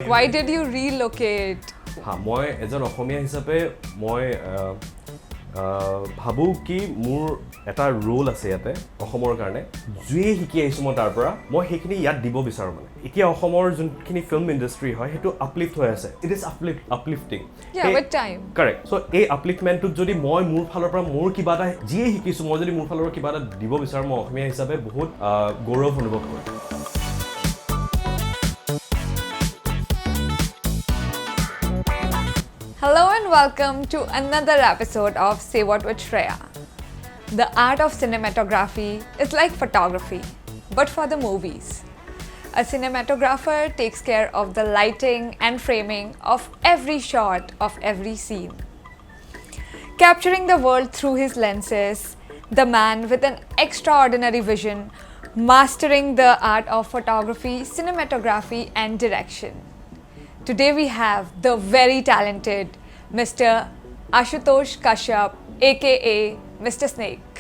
Why did you relocate? মই এজন অসমীয়া হিচাপে মই ভাবোঁ কি মোৰ এটা ৰোল আছে ইয়াতে অসমৰ কাৰণে যিয়ে শিকি আহিছোঁ মই তাৰ পৰা মই সেইখিনি ইয়াত দিব বিচাৰোঁ মানে এতিয়া অসমৰ যোনখিনি ফিল্ম ইণ্ডাষ্ট্ৰি হয় সেইটো আপলিফ্ট হৈ আছে ইট ইজ আপলিফ্টিং কাৰেক্ট চ' এই আপলিফ্টমেণ্টটোত যদি মই মোৰ ফালৰ পৰা মোৰ কিবা এটা যিয়ে শিকিছোঁ মই যদি মোৰ ফালৰ পৰা কিবা এটা দিব বিচাৰোঁ মই অসমীয়া হিচাপে বহুত গৌৰৱ অনুভৱ কৰোঁ Hello and welcome to another episode of Say What with Shreya. The art of cinematography is like photography, but for the movies. A cinematographer takes care of the lighting and framing of every shot of every scene. Capturing the world through his lenses, the man with an extraordinary vision, mastering the art of photography, cinematography and direction. Today we have the very talented Mr. Asutosh Kashyap, aka Mr. Snake.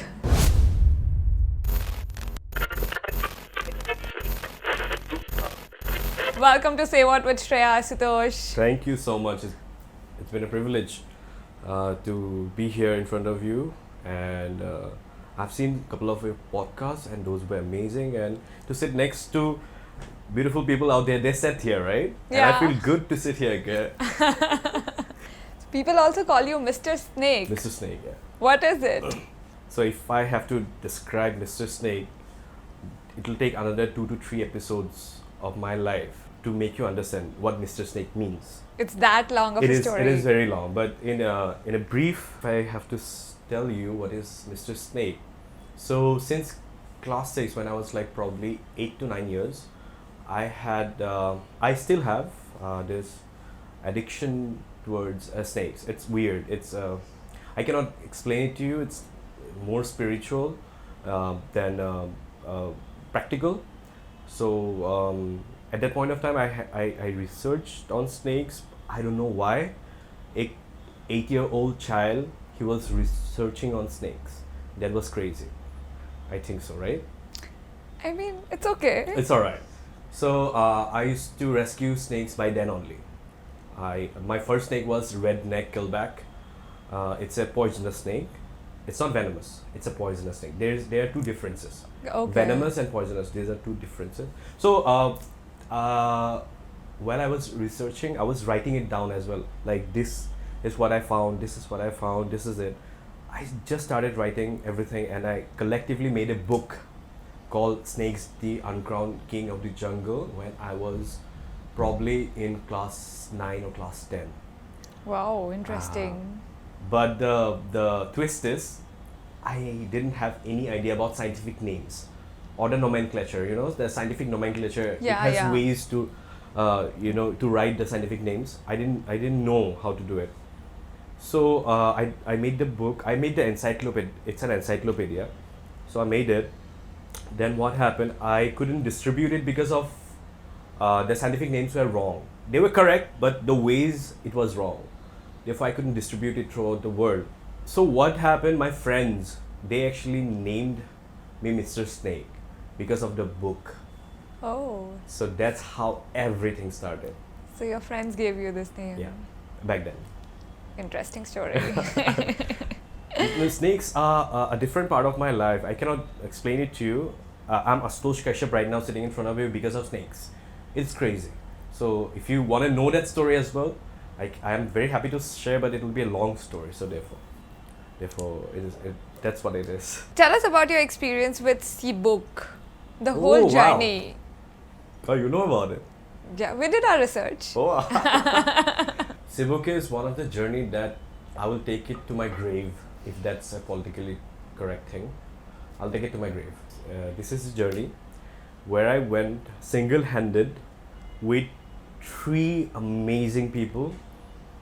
Welcome to Say What with Shreya, Asutosh. Thank you so much. It's been a privilege to be here in front of you and I've seen a couple of your podcasts and those were amazing and to sit next to beautiful people out there, they sat here, right? Yeah. And I feel good to sit here again. People also call you Mr. Snake. Mr. Snake, yeah. What is it? So if I have to describe Mr. Snake, it will take another 2 to 3 episodes of my life to make you understand what Mr. Snake means. It's that long of a story. It is very long, but in a brief, I have to tell you what is Mr. Snake. So since class 6, when I was like probably 8 to 9 years, I still have this addiction towards snakes. It's weird. I cannot explain it to you. It's more spiritual than practical. So at that point of time, I researched on snakes. I don't know why. A 8-year-old child, he was researching on snakes. That was crazy. I think so, right? I mean, it's okay. It's alright. So I used to rescue snakes by then only. My first snake was redneck killback. It's a poisonous snake. It's not venomous. It's a poisonous snake. There are two differences. Okay. Venomous and poisonous. These are two differences. So while I was researching, I was writing it down as well. Like this is what I found. This is what I found. This is it. I just started writing everything, and I collectively made a book called Snakes, the Uncrowned King of the Jungle when I was probably in class 9 or class 10. Wow, interesting. But the twist is, I didn't have any idea about scientific names or the nomenclature, you know, the scientific nomenclature. Yeah, it has yeah. ways to, to write the scientific names. I didn't know how to do it. So I made the book, I made the encyclopedia, it's an encyclopedia. So I made it. Then what happened, I couldn't distribute it because of the scientific names were wrong. They were correct, but the ways it was wrong. Therefore, I couldn't distribute it throughout the world. So what happened, my friends, they actually named me Mr. Snake because of the book. Oh. So that's how everything started. So your friends gave you this name. Yeah, back then. Interesting story. The snakes are a different part of my life. I cannot explain it to you. I'm Asutosh Kashyap right now sitting in front of you because of snakes. It's crazy. So if you want to know that story as well, I am very happy to share, but it will be a long story. So therefore, that's what it is. Tell us about your experience with Sibuk, the whole journey. Wow. Oh, you know about it? Yeah, we did our research. Oh. Sibuk is one of the journey that I will take it to my grave, if that's a politically correct thing. I'll take it to my grave. This is a journey where I went single-handed with 3 amazing people.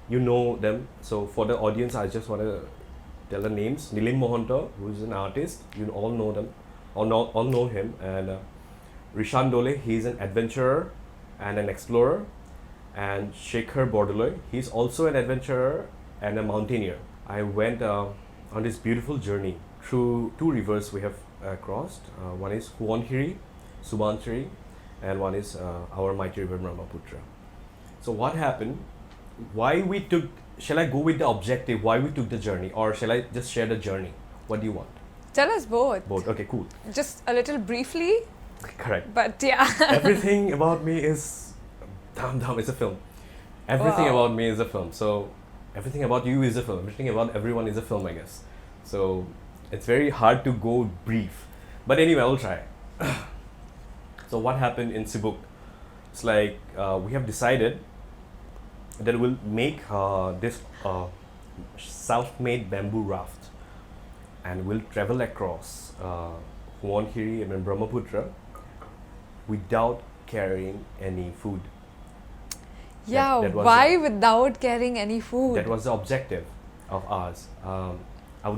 You know them. So for the audience, I just want to tell the names. Nilim Mohanto, who is an artist. You all know them. All know him. And Rishan Dole, he's an adventurer and an explorer. And Shekhar Bordeloy, he's also an adventurer and a mountaineer. I went on this beautiful journey through 2 rivers we have crossed. One is Huonhiri, Subansiri, and one is our mighty river Brahmaputra. So what happened? Why we took? Shall I go with the objective? Why we took the journey, or shall I just share the journey? What do you want? Tell us both. Both. Okay, cool. Just a little briefly, Correct. but yeah. Everything about me is damn. It's a film. Everything Wow. about me is a film. So everything about you is a film. Everything about everyone is a film, I guess. So it's very hard to go brief. But anyway, I'll try. So what happened in Sibuk? It's like we have decided that we'll make this self-made bamboo raft, and we'll travel across Huonhiri and Brahmaputra without carrying any food. Yeah, that was why without carrying any food? That was the objective of ours. I will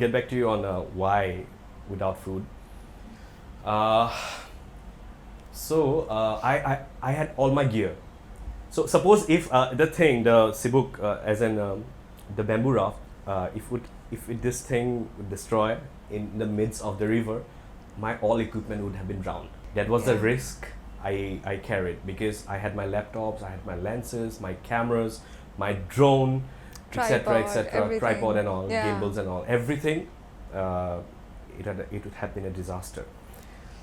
get back to you on why without food. I had all my gear. So suppose if the Sibuk as in the bamboo raft, if this thing would destroy in the midst of the river, my all equipment would have been drowned. That was the risk I carried, because I had my laptops, I had my lenses, my cameras, my drone, etc., etc., tripod and all, gimbals and all, everything. It would have been a disaster.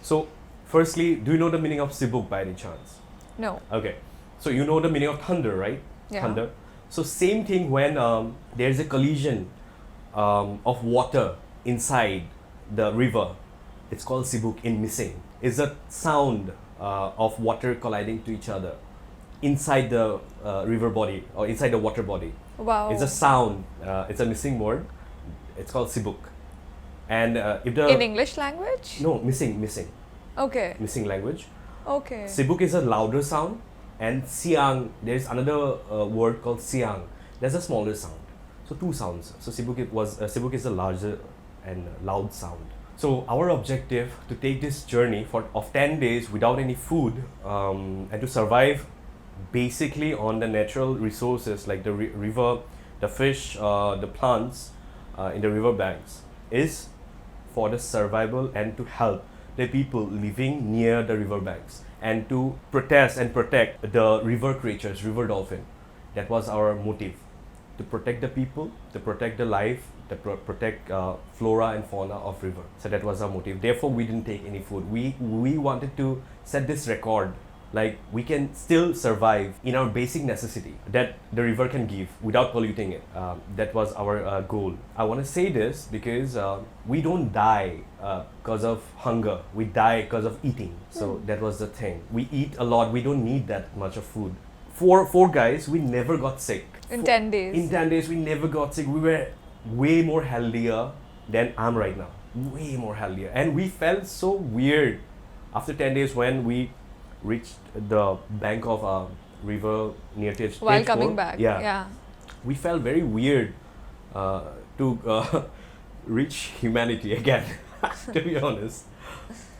So, firstly, do you know the meaning of Sibuk by any chance? No. Okay, so you know the meaning of thunder, right? Yeah. Thunder. So same thing when there is a collision of water inside the river. It's called Sibuk in missing. It's a sound of water colliding to each other inside the river body or inside the water body. Wow. It's a sound. It's a missing word. It's called Sibuk. And if the in English language? No, missing. Okay. Missing language. Okay. Sibuk is a louder sound, and siang, there is another word called siang. That's a smaller sound. So two sounds. So Sibuk is a larger and loud sound. So our objective to take this journey of 10 days without any food and to survive basically on the natural resources like the river, the fish, the plants in the river banks is for the survival and to help the people living near the river banks and to protest and protect the river creatures, river dolphin. That was our motive, to protect the people, to protect the life, to protect flora and fauna of river. So that was our motive. Therefore, we didn't take any food. We wanted to set this record, like we can still survive in our basic necessity that the river can give without polluting it. That was our goal. I want to say this because we don't die because of hunger. We die because of eating. So that was the thing. We eat a lot. We don't need that much of food. Four guys, we never got sick. In 10 days. In 10 days, we never got sick. We were way more healthier than I'm right now. Way more healthier. And we felt so weird after 10 days when we reached the bank of a river near Tej. While coming back. Yeah. We felt very weird to reach humanity again, to be honest.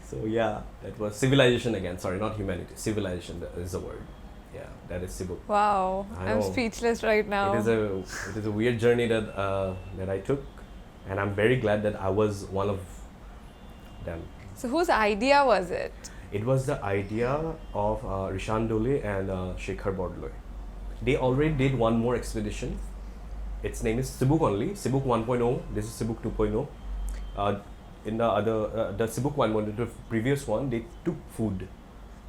So yeah, that was civilization again. Sorry, not humanity. Civilization is the word. Yeah, that is Sibuk. Wow, I'm know. speechless right now. It is a weird journey that I took, and I'm very glad that I was one of them. So whose idea was it? It was the idea of Rishan Dole and Shekhar Bordloy. They already did one more expedition. Its name is Sibuk only, Sibuk 1.0. This is Sibuk 2.0. In the other, the Sibuk 1.0, the previous one, they took food.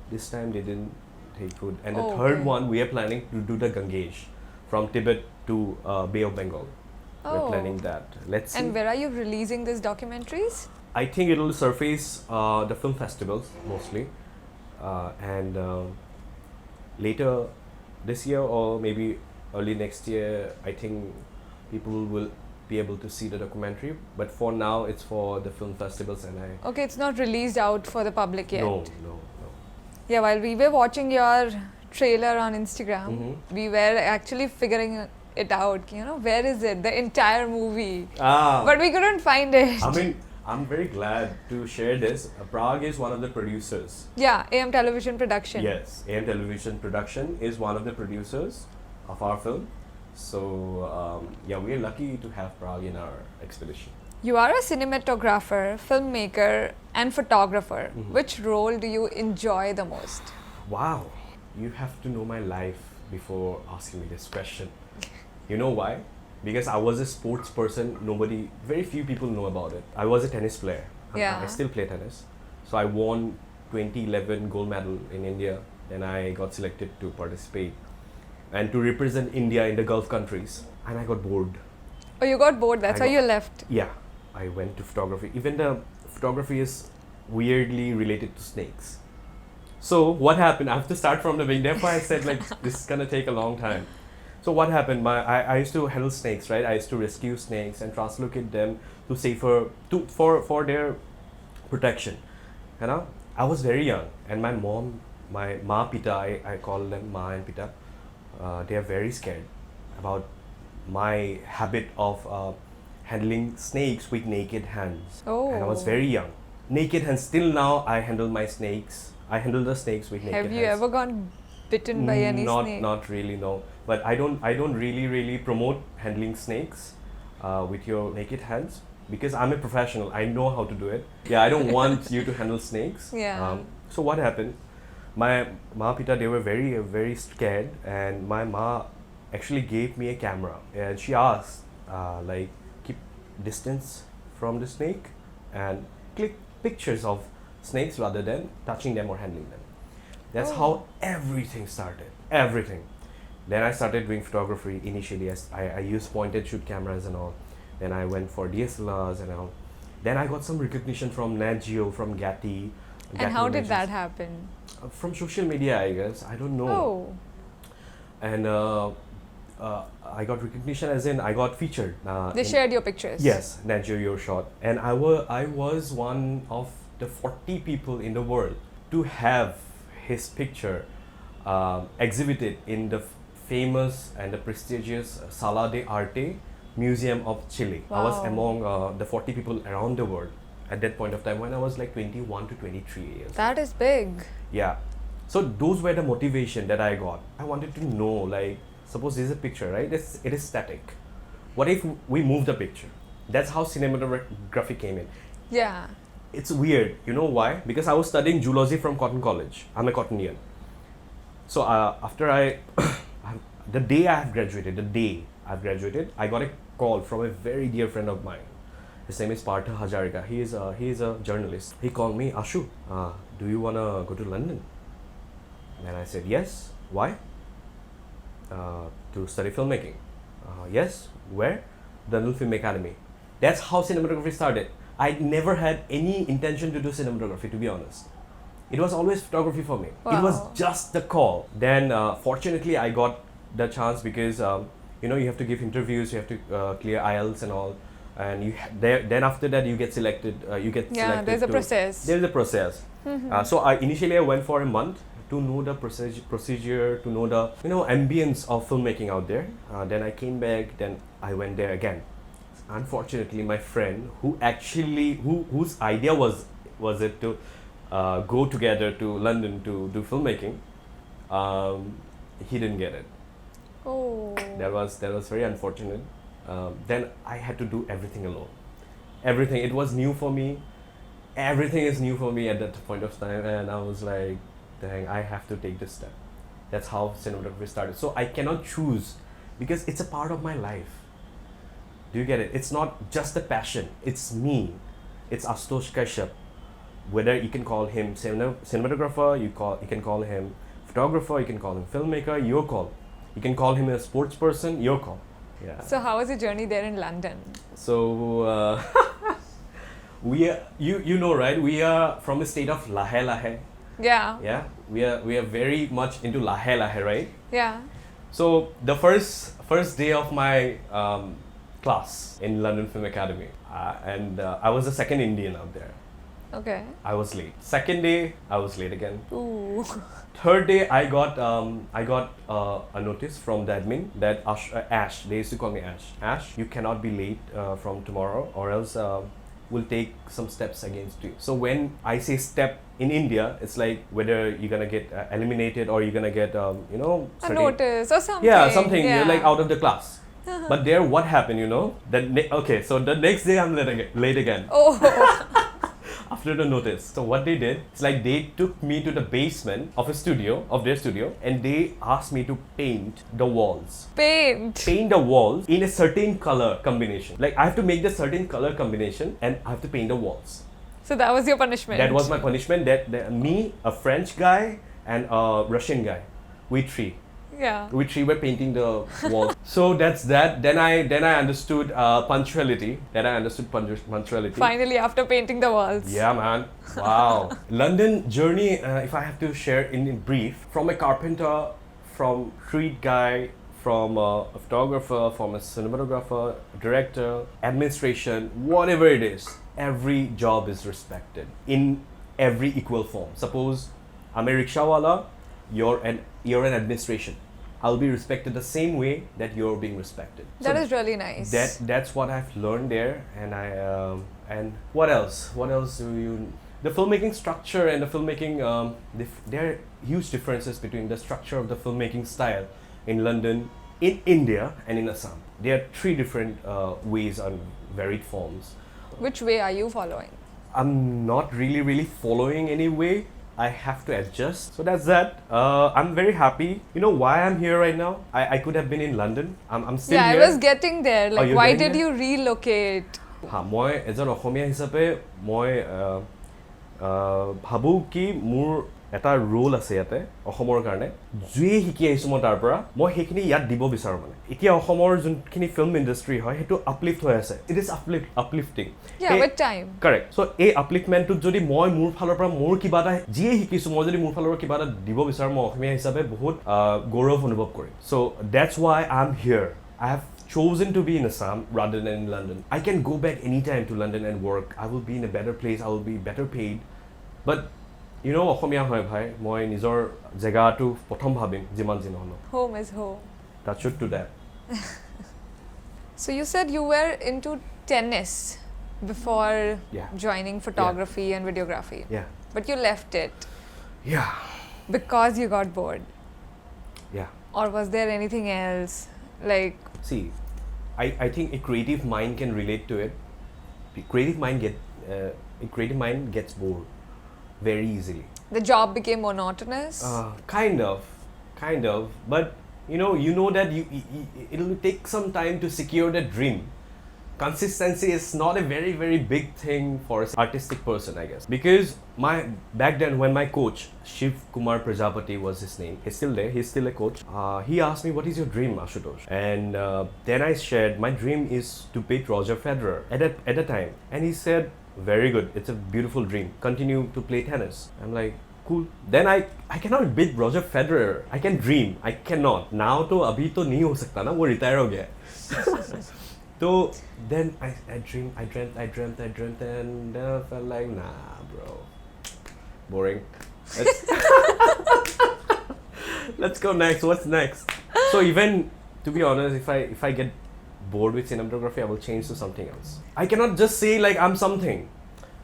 This time they didn't take food. And the third one, we are planning to do the Gangesh from Tibet to Bay of Bengal. We're planning that. Let's see. And where are you releasing these documentaries? I think it will surface the film festivals mostly, and later this year or maybe early next year, I think people will be able to see the documentary. But for now, it's for the film festivals, and Okay, it's not released out for the public yet. No. Yeah, while we were watching your trailer on Instagram, we were actually figuring it out. You know, where is it? The entire movie. But we couldn't find it. I mean, I'm very glad to share this. Prague is one of the producers. Yeah, AM Television Production. Yes, AM Television Production is one of the producers of our film. So, yeah, we're lucky to have Prague in our expedition. You are a cinematographer, filmmaker, and photographer. Which role do you enjoy the most? Wow. you have to know my life before asking me this question. You know why? Because I was a sports person. Very few people know about it. I was a tennis player. Yeah. I still play tennis. So I won 2011 gold medal in India. Then I got selected to participate and to represent India in the Gulf countries. And I got bored. Oh, you got bored. That's why you left. Yeah. I went to photography. Even the photography is weirdly related to snakes. So what happened? I have to start from the beginning. Therefore, I said like this is gonna take a long time. So what happened? I used to handle snakes, right? I used to rescue snakes and translocate them to for their protection. You know, I was very young, and my mom, my ma pita, I call them ma and pita. They are very scared about my habit of handling snakes with naked hands. Oh. And I was very young. Naked hands. Still now, I handle my snakes. I handle the snakes with naked hands. Have you ever gone bitten by any snake? Not really, no. But I don't really promote handling snakes with your naked hands because I'm a professional. I know how to do it. Yeah, I don't want you to handle snakes. Yeah. So what happened? My ma pita, they were very scared, and my ma actually gave me a camera, and she asked like keep distance from the snake and click pictures of snakes rather than touching them or handling them. That's how everything started. Everything. Then I started doing photography initially. I used point and shoot cameras and all. Then I went for DSLRs and all. Then I got some recognition from Nat Geo, from Getty. And how did that happen? From social media, I guess. I don't know. Oh. And I got recognition as in I got featured. They shared your pictures? Yes, Nat Geo your shot. And I was one of the 40 people in the world to have his picture exhibited in the famous and the prestigious Sala de Arte Museum of Chile. Wow. I was among the 40 people around the world at that point of time when I was like 21 to 23 years. That is big. Yeah. So those were the motivation that I got. I wanted to know, like, suppose this is a picture, right? It is static. What if we move the picture? That's how cinematography came in. Yeah. It's weird. You know why? Because I was studying zoology from Cotton College. I'm a Cottonian. So after the day I've graduated, I got a call from a very dear friend of mine. His name is Partha Hazarika. He is a journalist. He called me, Ashu, do you wanna go to London? And I said, yes. Why? To study filmmaking. Yes. Where? The London Film Academy. That's how cinematography started. I never had any intention to do cinematography, to be honest. It was always photography for me. Wow. It was just the call. Then fortunately I got the chance because you have to give interviews, you have to clear IELTS and all, and then after that you get selected. Yeah, there's a process. There's a process. Mm-hmm. So initially I went for a month to know the procedure, to know the ambience of filmmaking out there. Then I came back. Then I went there again. Unfortunately, my friend whose idea was it to go together to London to do filmmaking, he didn't get it. Oh. That was very unfortunate. Then I had to do everything alone. Everything. It was new for me. Everything is new for me at that point of time, and I was like, dang, I have to take this step. That's how cinematography started. So I cannot choose because it's a part of my life. Do you get it? It's not just a passion. It's me. It's Asutosh Kashyap. Whether you can call him cinematographer, you can call him photographer, you can call him filmmaker, your call. You can call him a sports person, your call. Yeah. So how was your journey there in London? So you know, right? We are from the state of Lahe. Yeah. Yeah. We are very much into Lahe, right? Yeah. So the first day of my class in London Film Academy, and I was the second Indian out there. Okay. I was late. Second day, I was late again. Ooh. Third day, I got a notice from the admin that Ash, they used to call me Ash, you cannot be late from tomorrow, or else we'll take some steps against you. So when I say step in India, it's like whether you're gonna get eliminated or you're gonna get a notice or something. Yeah, something. Yeah. You're like out of the class. But there, what happened? So the next day I'm late again. Oh. after the notice. So what they did, it's like they took me to the basement of their studio, and they asked me to paint the walls. Paint The walls in a certain color combination. Like I have to make the certain color combination, and I have to paint the walls. So that was your punishment. That was my punishment. That me, a French guy, and a Russian guy, we three were painting the walls. So that's that. Then I understood punctuality. Finally, after painting the walls. Yeah, man. Wow. London journey, if I have to share in brief, from a carpenter, from street guy, from a photographer, from a cinematographer, director, administration, whatever it is, every job is respected in every equal form. Suppose I'm a rickshawala, you're an administration. I'll be respected the same way that you're being respected. That is really nice. That's what I've learned there, and and what else? What else do you? The filmmaking structure and the filmmaking, there are huge differences between the structure of the filmmaking style in London, in India, and in Assam. There are three different ways and varied forms. Which way are you following? I'm not really following any way. I have to adjust. So that's that. I'm very happy. You know why I'm here right now? I could have been in London. I'm still here. Yeah, I was getting there. Like, you're why getting did there? you relocate? মই এজন অসমীয়া হিচাপে মই ভাবোঁ কি মোৰ এটা roll আছে ইয়াতে অসমৰ কাৰণে যিয়ে শিকি আহিছোঁ মই তাৰ পৰা মই সেইখিনি ইয়াত দিব বিচাৰোঁ মানে এতিয়া অসমৰ যোনখিনি ফিল্ম ইণ্ডাষ্ট্ৰি হয় সেইটো আপলিফ্ট হৈ আছে it is uplifting with time. Correct. So এই আপলিফ্টমেণ্টটোত যদি মই মোৰ ফালৰ পৰা মোৰ কিবা এটা যিয়ে শিকিছোঁ মই যদি মোৰ ফালৰ পৰা কিবা এটা দিব বিচাৰোঁ মই অসমীয়া হিচাপে বহুত গৌৰৱ অনুভৱ কৰিম So that's why I'm here. I have chosen to be in Assam rather than in London. I can go back anytime to London and work. I will be in a better place. I will be better paid. But you know, Asamiya হয় ভাই মই নিজৰ জেগাটো প্ৰথম ভাবিম যিমান যি নহওক Home is home. That should do that. So you said you were into tennis before Yeah. joining photography and videography. Yeah. But you left it Yeah. because you got bored. Yeah. Or was there anything else? Like, See, I think a creative mind can relate to it. A creative mind gets bored very easily. the job became monotonous? Kind of. But you know that it'll take some time to secure the dream. Consistency is not a very big thing for an artistic person, I guess. Because back then when my coach Shiv Kumar Prajapati was his name, he's still there, he's still a coach. He asked me, what is your dream, Asutosh? And then I shared my dream is to beat Roger Federer at the time, and he said, very good, it's a beautiful dream, continue to play tennis. I'm like, cool. Then I cannot beat Roger Federer. I can dream, I cannot. Now to abhi to nahi ho sakta na, wo retire ho gaya. So then I dreamt, and then I felt like, nah, bro, boring. Let's go next. What's next? So even to be honest, if I get bored with cinematography, I will change to something else. I cannot just say like I'm something.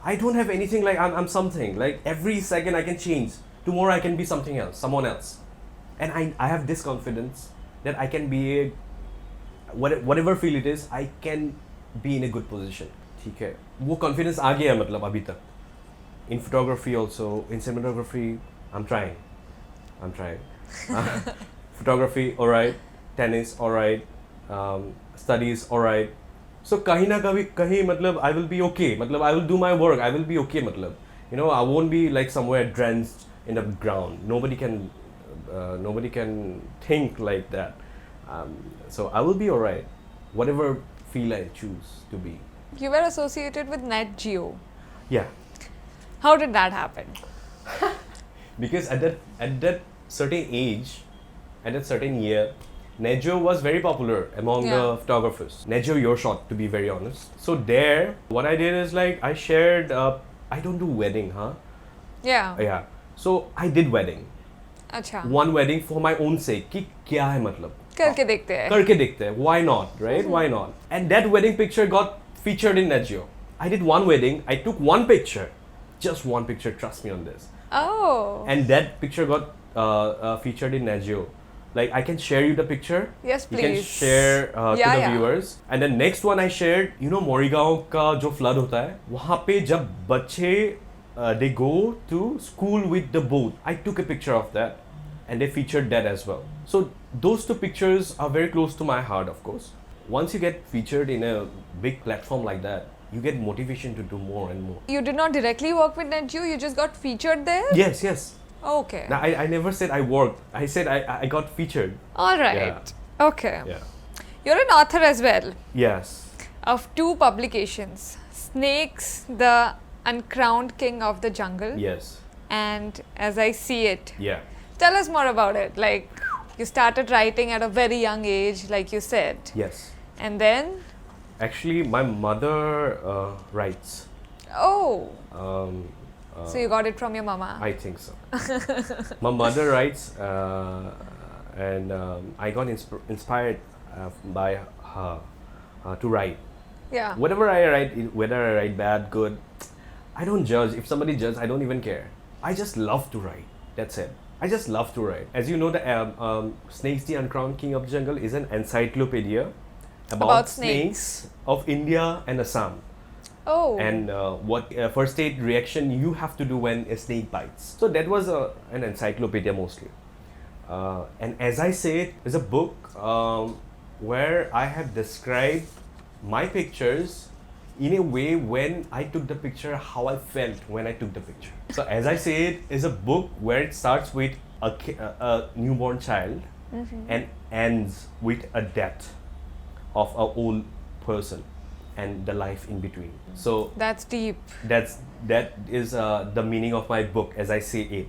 I don't have anything like I'm something. Like every second I can change. Tomorrow I can be something else, someone else. And I have this confidence that I can be whatever field it is, I can be in a good position. ठीक है, वो confidence आ गया मतलब अभी तक. In photography also, in cinematography, I'm trying. Photography, alright. Tennis, alright. Studies, alright. So कहीं ना कहीं मतलब I will be okay. मतलब I will do my work. I will be okay. मतलब I won't be like somewhere drenched in the ground. Nobody can think like that. So I will be alright. Whatever field I choose to be. You were associated with Nat Geo. Yeah. How did that happen? Because at that certain age, at that certain year, Nat Geo was very popular among the photographers. Nat Geo Your Shot, to be very honest. So there, what I did is like I shared. I don't do wedding, huh? Yeah. So I did wedding. Acha. One wedding for my own sake. कि क्या है मतलब? करके देखते हैं. Why not, right? Why not? And that wedding picture got featured in Nat Geo. I did one wedding. I took one picture, just one picture. Trust me on this. Oh. And that picture got featured in Nat Geo. Like I can share you the picture. Yes, You can please. share to Yeah, the yeah. viewers. And the next one I shared, you know, Morigaon का जो flood होता है, वहाँ पे जब बच्चे they go to school with the boat. I took a picture of that, and they featured that as well. So those two pictures are very close to my heart, of course. Once you get featured in a big platform like that, you get motivation to do more and more. You did not directly work with NetU, you just got featured there? Yes, yes. Okay. Now, I never said I worked. I said I got featured. Alright. Okay. Yeah. You're an author as well Yes. of 2 publications, Snakes, the Uncrowned King of the Jungle, Yes. and As I See It. Yeah. Tell us more about it. Like, you started writing at a very young age, like you said. Yes. And then, Actually, my mother writes. oh, Uh, so you got it from your mama. I think so. My mother writes, and I got inspired by her to write. Yeah. Whatever I write, whether I write bad, good, I don't judge. If somebody judges, I don't even care. I just love to write. That's it. I just love to write. As you know, the Snakes, the Uncrowned King of the Jungle is an encyclopedia about snakes of India and Assam. Oh. And what first aid reaction you have to do when a snake bites. So that was an encyclopedia mostly. And As I Say It is a book where I have described my pictures in a way when I took the picture, how I felt when I took the picture. So As I Say It is a book where it starts with a newborn child and ends with a death of an old person and the life in between. So that's deep. that is the meaning of my book, As I Say It.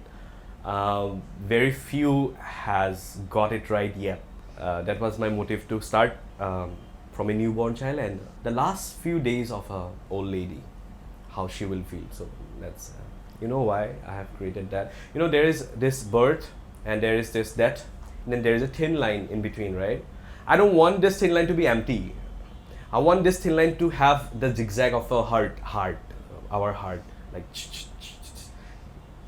Very few has got it right yet. That was my motive to start from a newborn child and the last few days of a old lady, how she will feel. So that's you know why I have created that. You know, there is this birth and there is this death, and then there is a thin line in between, right? I don't want this thin line to be empty. I want this thin line to have the zigzag of a our heart, like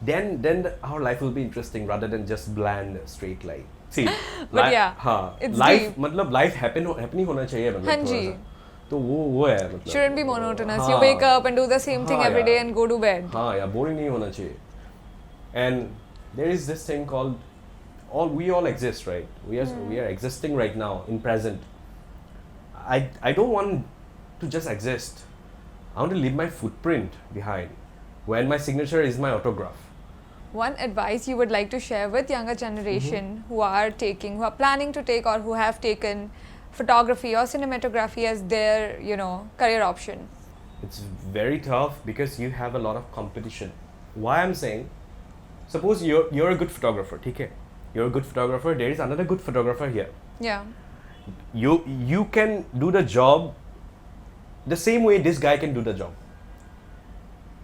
then our life will be interesting rather than just bland straight line. See, But yeah, it's life deep. मतलब life happening होना चाहिए मतलब हाँ थोड़ा जी. सा. तो वो है मतलब. Shouldn't be monotonous. हाँ. You wake up and do the same thing हाँ every day यार. and go to bed. हाँ यार, boring नहीं होना चाहिए. And there is this thing called we all exist, right? We are existing right now in present. I don't want to just exist. I want to leave my footprint behind, when my signature is my autograph. One advice you would like to share with younger generation who are planning to take or who have taken photography or cinematography as their, career option? It's very tough because you have a lot of competition. Why I'm saying, suppose you're a good photographer, okay? You're a good photographer, there is another good photographer here. Yeah. You can do the job the same way this guy can do the job.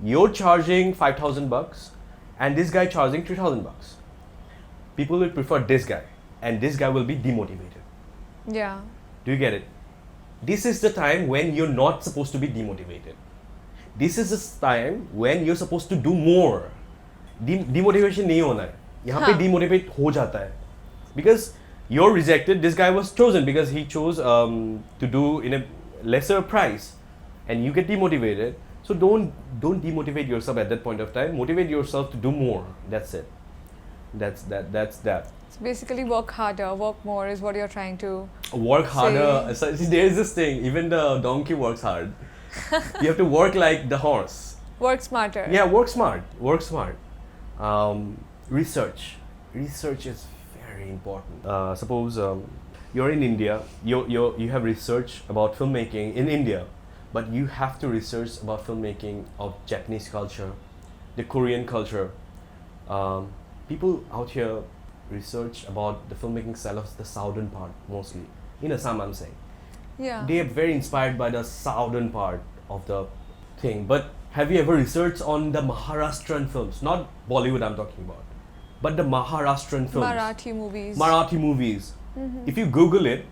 You're charging $5,000 and this guy charging $3,000. People will prefer this guy and this guy will be demotivated. Yeah. Do you get it? This is the time when you're not supposed to be demotivated. This is the time when you're supposed to do more. Demotivation नहीं होना है. यहाँ पे demotivate हो जाता है. Because you're rejected, this guy was chosen because he chose to do in a lesser price, and you get demotivated. So don't demotivate yourself at that point of time. Motivate yourself to do more. That's it. That's that. So basically work harder, work more is what you're trying to Work harder. So, see, there is this thing. Even the donkey works hard. You have to work like the horse. work smarter. Yeah, work smart. Work smart. Research. Research is very important. Suppose you're in India. You have research about filmmaking in India, but you have to research about filmmaking of Japanese culture, the Korean culture. People out here research about the filmmaking style of the southern part mostly. In Assam, I'm saying. Yeah. They are very inspired by the southern part of the thing. But have you ever researched on the Maharashtrian films? Not Bollywood I'm talking about, but the Maharashtrian films. Marathi movies. Marathi movies. If you Google it,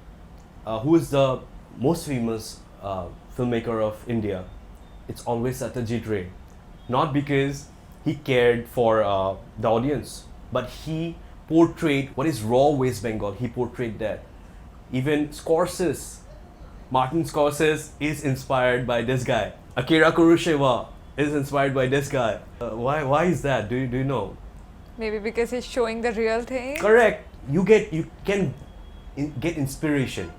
who is the most famous filmmaker of India? It's always Satyajit Ray. Not because he cared for the audience, but he portrayed what is raw West Bengal. He portrayed that. Even Scorsese, Martin Scorsese is inspired by this guy. Akira Kurosawa is inspired by this guy. Why is that? Do you know? Maybe because he's showing the real thing. Correct. You can get inspiration,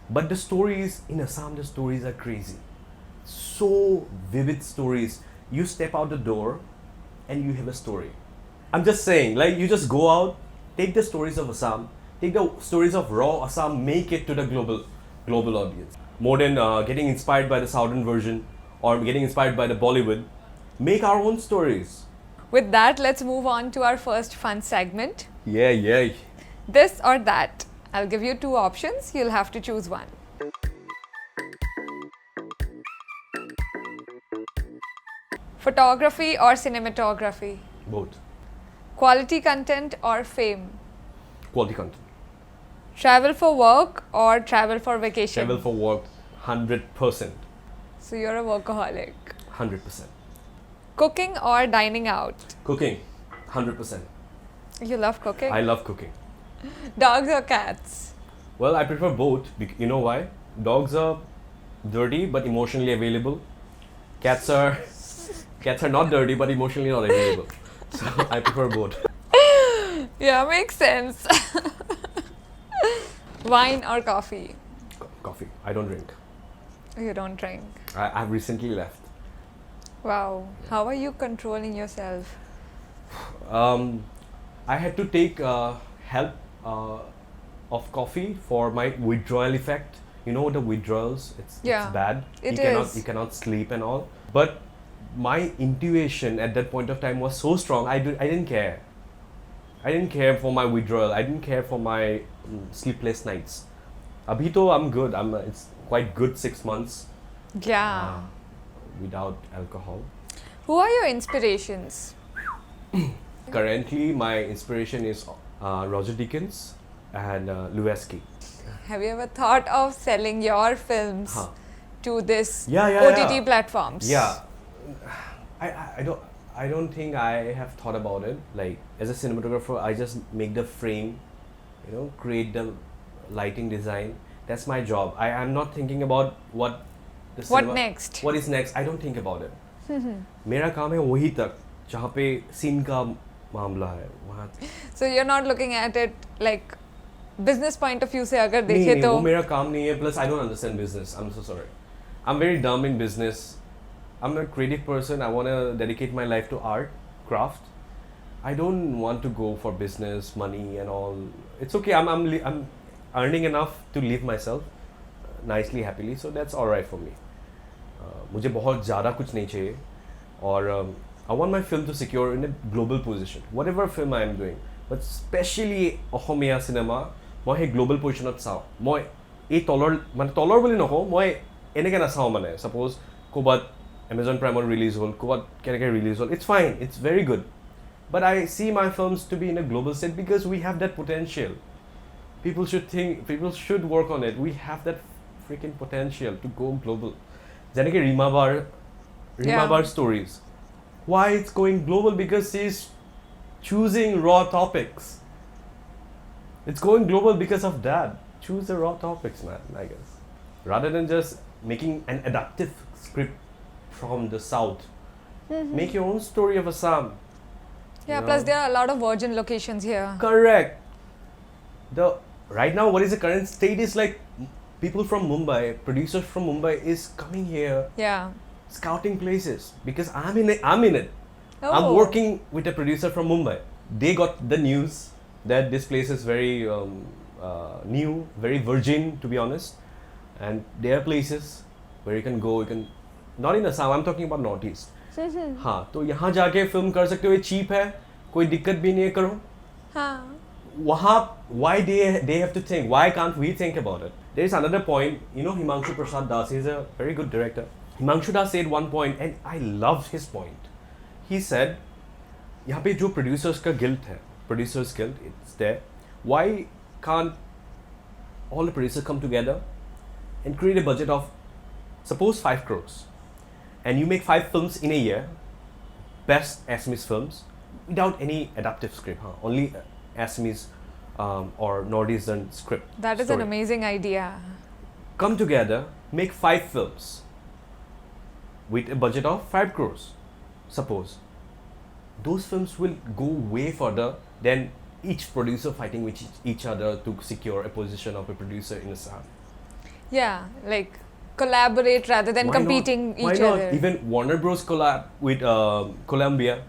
but the stories in Assam, the stories are crazy. So vivid stories. You step out the door, and you have a story. I'm just saying, like, you just go out, take the stories of Assam, take the stories of raw Assam, make it to the global audience. More than getting inspired by the southern version or getting inspired by the Bollywood, make our own stories. With that, let's move on to our first fun segment. Yeah. This or that. I'll give you two options. You'll have to choose one. Photography or cinematography? Both. Quality content or fame? Quality content. Travel for work or travel for vacation? Travel for work, 100%. So you're a workaholic. 100%. Cooking or dining out? Cooking, 100%. You love cooking? I love cooking. Dogs or cats? Well, I prefer both. You know why? Dogs are dirty but emotionally available. Cats are not dirty but emotionally not available. So I prefer both. Yeah, makes sense. Wine or coffee? Coffee. I don't drink. You don't drink. I've recently left. Wow. How are you controlling yourself? I had to take help of coffee for my withdrawal effect. You know the withdrawals? It's bad. You cannot sleep and all. But my intuition at that point of time was so strong. I didn't care. I didn't care for my withdrawal. I didn't care for my sleepless nights. Abhi to I'm good. It's quite good 6 months. Yeah. Without alcohol. Who are your inspirations? Currently, my inspiration is Roger Deakins and Lewinsky. Have you ever thought of selling your films to this OTT OTT platforms? Yeah. I don't think I have thought about it. Like, as a cinematographer, I just make the frame, create the lighting design. That's my job. I'm not thinking about what next? What is next? I don't think about it. मेरा काम है वही तक जहाँ पे scene का मामला है वहाँ. So you're not looking at it like business point of view से अगर देखें नहीं, तो वो मेरा काम नहीं है. Plus I don't understand business. I'm so sorry. I'm very dumb in business. I'm a creative person. I want to dedicate my life to art, craft. I don't want to go for business, money and all. It's okay. I'm earning enough to live myself nicely, happily. So that's all right for me. मुझे बहुत ज़्यादा कुछ नहीं चाहिए. और I want my film to secure in a global position. Whatever film I am doing, but especially Ohomia cinema, মই সেই global positionত চাওঁ. মই এই তলৰ বুলি নকওঁ, মই এনেকৈ নাচাওঁ মানে. Suppose ক'ৰবাত Amazon Prime release hole, ক'ৰবাত কেনেকৈ release hole. It's fine. It's very good. But I see my films to be in a global set because we have that potential. People should work on it. We have that freaking potential to go global. যেনেকৈ ৰীমা বাৰ stories. Why it's going global? Because she's choosing raw topics. It's going global because of that. Choose the raw topics, man, I guess. Rather than just making an adaptive script from the south. Make your own story of Assam. Yeah, plus there are a lot of virgin locations here. Correct. Right now, what is the current state is like people from Mumbai, producers from Mumbai is coming here. Yeah. Scouting places because I'm in it. Oh. I'm working with a producer from Mumbai. They got the news that this place is very new, very virgin, to be honest. And there are places where you can go. You can not in Assam. I'm talking about Northeast. हाँ, तो यहाँ जाके film कर सकते हो. ये cheap है, कोई दिक्कत भी नहीं है, करो. हाँ. वहाँ why they have to think? Why can't we think about it? There is another point. Himanshu Prasad Das is a very good director. Himanshu Das said one point, and I loved his point. He said, यहाँ पे जो producers का guild है, producers guild, it's there. Why can't all the producers come together and create a budget of, suppose 5 crores, and you make 5 films in a year, best Assamese films, without any adaptive script, only Assamese or Northeastern script. That is story. an amazing idea. Come together, make 5 films with a budget of 5 crores, suppose. Those films will go way further than each producer fighting with each other to secure a position of a producer in Assam. Yeah, like collaborate rather than Why competing not? Why each not? other. Even Warner Bros. Collab with Columbia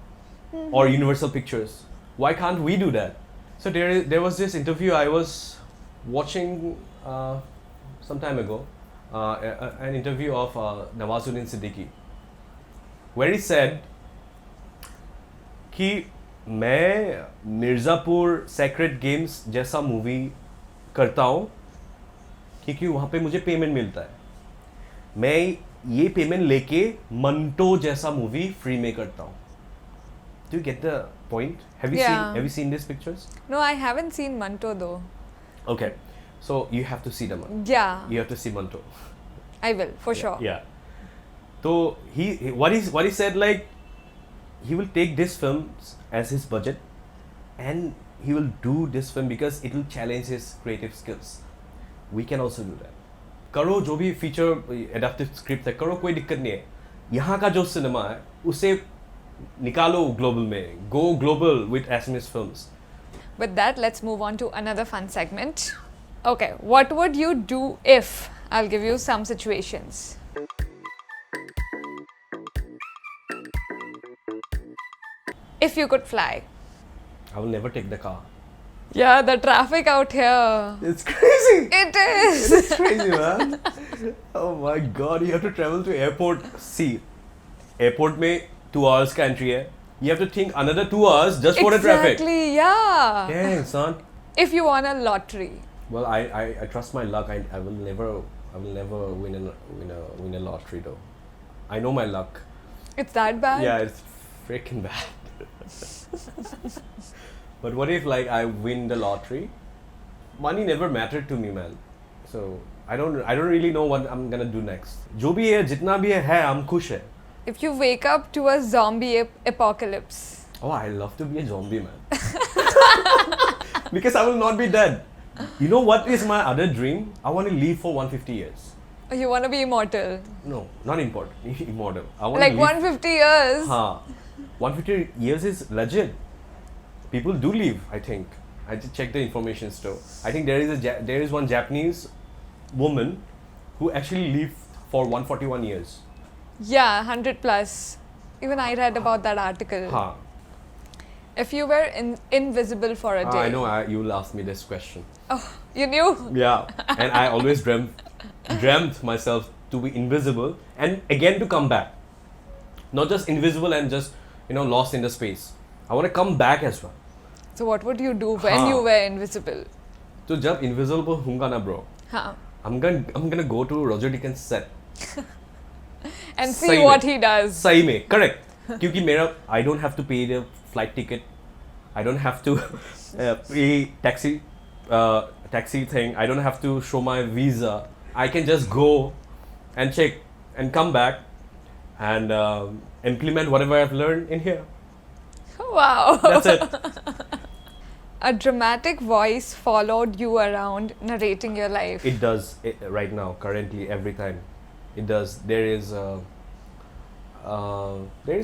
or Universal Pictures. Why can't we do that? So there was this interview I was watching some time ago, an interview of Nawazuddin Siddiqui, where he said कि मैं Mirzapur secret games जैसा movie करता हूँ क्योंकि वहाँ पे मुझे payment मिलता है. मैं ये पेमेंट लेके मंटो जैसा मूवी फ्री में करता हूँ. Do you get the point? Have you seen these pictures? No, I haven't seen Manto though. Okay, so you have to see them. Yeah, You have to see Manto. I will for sure. Yeah. So what he said, like, he will take this film as his budget and he will do this film because it will challenge his creative skills. We can also do that. करो जो भी feature adaptive script है, करो, कोई दिक्कत नहीं है. यहाँ का जो सिनेमा है उसे निकालो ग्लोबल में. Go global with Assamese films. With that, let's move on to another fun segment. Okay, what would you do if? I'll give you some situations. If you could fly. I will never take the car. Yeah, the traffic out here. It's crazy. It is. It's crazy, man. Oh my god, you have to travel to airport. See, airport में 2 hours का entry है. You have to think another 2 hours just for the traffic. Exactly, yeah. Dang, son. If you won a lottery. Well, I trust my luck. I will never win a lottery though. I know my luck. It's that bad? Yeah, it's freaking bad. But what if like I win the lottery? Money never mattered to me, man. So I don't really know what I'm gonna do next. जो भी है, जितना भी है, हम खुश है. If you wake up to a zombie apocalypse. Oh, I love to be a zombie, man. Because I will not be dead. You know what is my other dream? I want to live for 150 years. You want to be immortal? No, not important. Immortal. I want Like to live. 150 years? 150 years is legit. People do live, I think. I just checked the information store. I think there is one Japanese woman who actually lived for 141 years. Yeah, 100 plus. Even I read about that article. If you were invisible for a day. I know you will ask me this question. Oh, you knew? Yeah, and I always dreamt myself to be invisible and again to come back. Not just invisible and just, lost in the space. I want to come back as well. So what would you do when you were invisible? So जब invisible होऊंगा ना bro, I'm gonna go to Roger Deakins set. And see what he does. सही में, correct. क्योंकि मेरा I don't have to pay the flight ticket. I don't have to pay taxi thing. I don't have to show my visa. I can just go and check and come back and implement whatever I've learned in here. Wow. That's it. A dramatic voice followed you around narrating your life. It does right now, currently, every time. It does. There is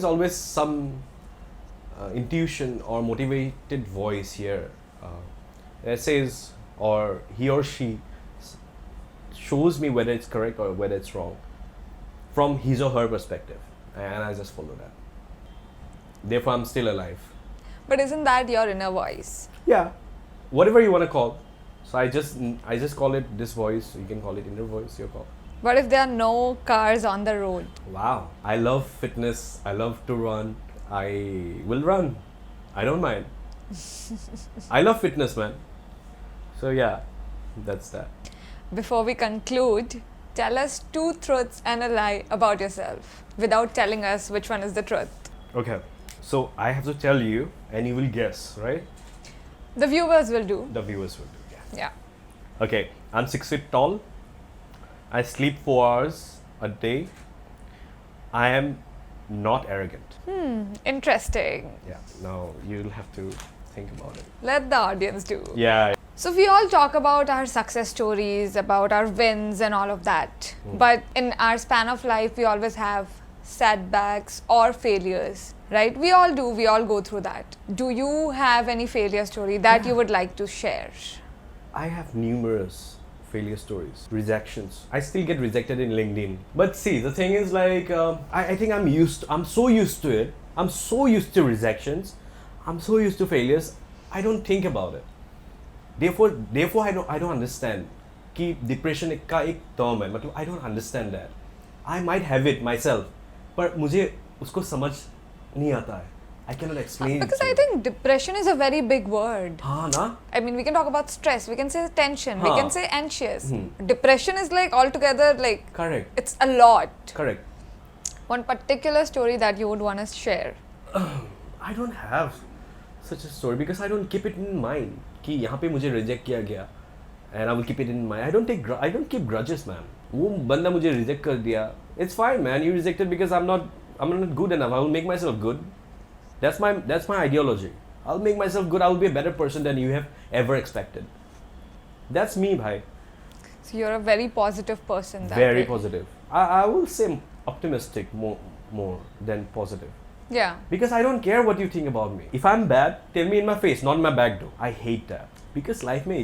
always some intuition or motivated voice here that says, or he or she shows me whether it's correct or whether it's wrong from his or her perspective, and I just follow that. Therefore, I'm still alive. But isn't that your inner voice? Yeah, whatever you want to call. So I just call it this voice. You can call it inner voice. Your call. What if there are no cars on the road? Wow, I love fitness. I love to run. I will run. I don't mind. I love fitness, man. So yeah, that's that. Before we conclude, tell us 2 truths and a lie about yourself without telling us which one is the truth. Okay, so I have to tell you and you will guess, right? The viewers will do. The viewers will do, yeah. Yeah. Okay, I'm 6 feet tall. I sleep 4 hours a day. I am not arrogant. Interesting. Yeah, now you'll have to think about it. Let the audience do. Yeah. So we all talk about our success stories, about our wins and all of that. But in our span of life, we always have setbacks or failures, right? We all do. We all go through that. Do you have any failure story that you would like to share? I have numerous failure stories, rejections. I still get rejected in LinkedIn. But see, the thing is like, I think I'm so used to it. I'm so used to rejections. I'm so used to failures. I don't think about it. Therefore I don't understand कि depression का एक term है. मतलब I don't understand that. I might have it myself, पर मुझे उसको समझ नहीं आता है. I cannot explain Because it. I think depression is a very big word. हाँ ना? I mean, we can talk about stress, we can say tension, we हाँ. can say anxious. Depression is like altogether like, Correct. it's a lot. Correct. One particular story that you would want to share? I don't have such a story because I don't keep it in mind कि यहाँ पे मुझे reject किया गया and I will keep it in mind. I don't keep grudges, man. वो बंदा मुझे reject कर दिया. It's fine, man. You rejected because I'm not good enough. I will make myself good. That's my ideology. I'll make myself good. I will be a better person than you have ever expected. That's me, bhai. So you're a very positive person. That Very way. positive. I will say optimistic more than positive. Yeah. Because I don't care what you think about me. If I'm bad, tell me in my face, not in my back door. I hate that. Because life में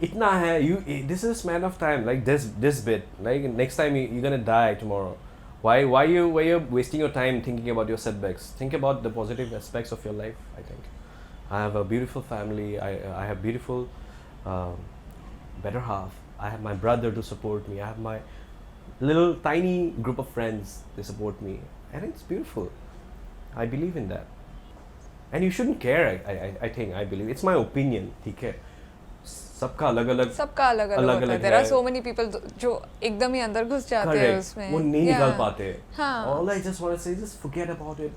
इतना है, this is a span of time, like this bit. Like next time you're gonna die tomorrow. Why you wasting your time thinking about your setbacks? Think about the positive aspects of your life, I think. I have a beautiful family. I have beautiful better half. I have my brother to support me. I have my little tiny group of friends. They support me. I think it's beautiful. I believe in that. And you shouldn't care, I believe. It's my opinion, ठीक है. सबका अलग-अलग होता है. There are so many people जो एकदम ही अंदर घुस जाते हैं उसमें. वो नहीं निकाल पाते. हाँ. All I just want to say is just forget about it.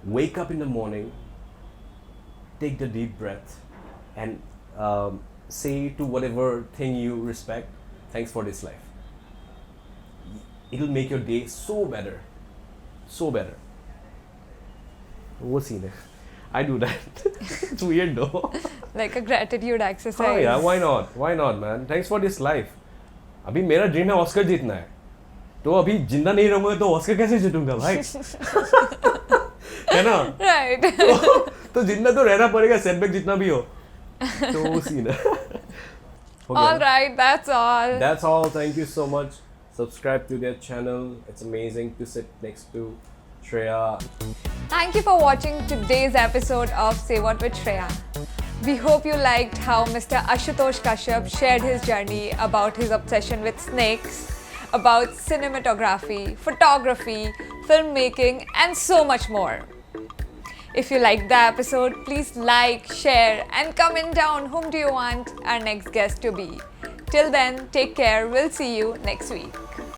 Wake up in the morning, take the deep breath, and say to whatever thing you respect, thanks for this life. It'll make your day so better. So better. वो scene है. I do that. It's weird though. Like a gratitude exercise. Oh yeah, why not man? Thanks for this life. अभी मेरा dream है Oscar जीतना है. तो अभी जिंदा नहीं रहूंगा तो ऑस्कर कैसे जीतूंगा भाई? है ना? Right. तो जिंदा तो रहना पड़ेगा सेटबैक जितना भी हो. तो वो सीन है. All right, that's all. That's all. Thank you so much. Subscribe to their channel. It's amazing to sit next to Shreya. Thank you for watching today's episode of Say What with Shreya. We hope you liked how Mr. Asutosh Kashyap shared his journey about his obsession with snakes, about cinematography, photography, filmmaking, and so much more. If you liked the episode, please like, share, and comment down whom do you want our next guest to be. Till then, take care. We'll see you next week.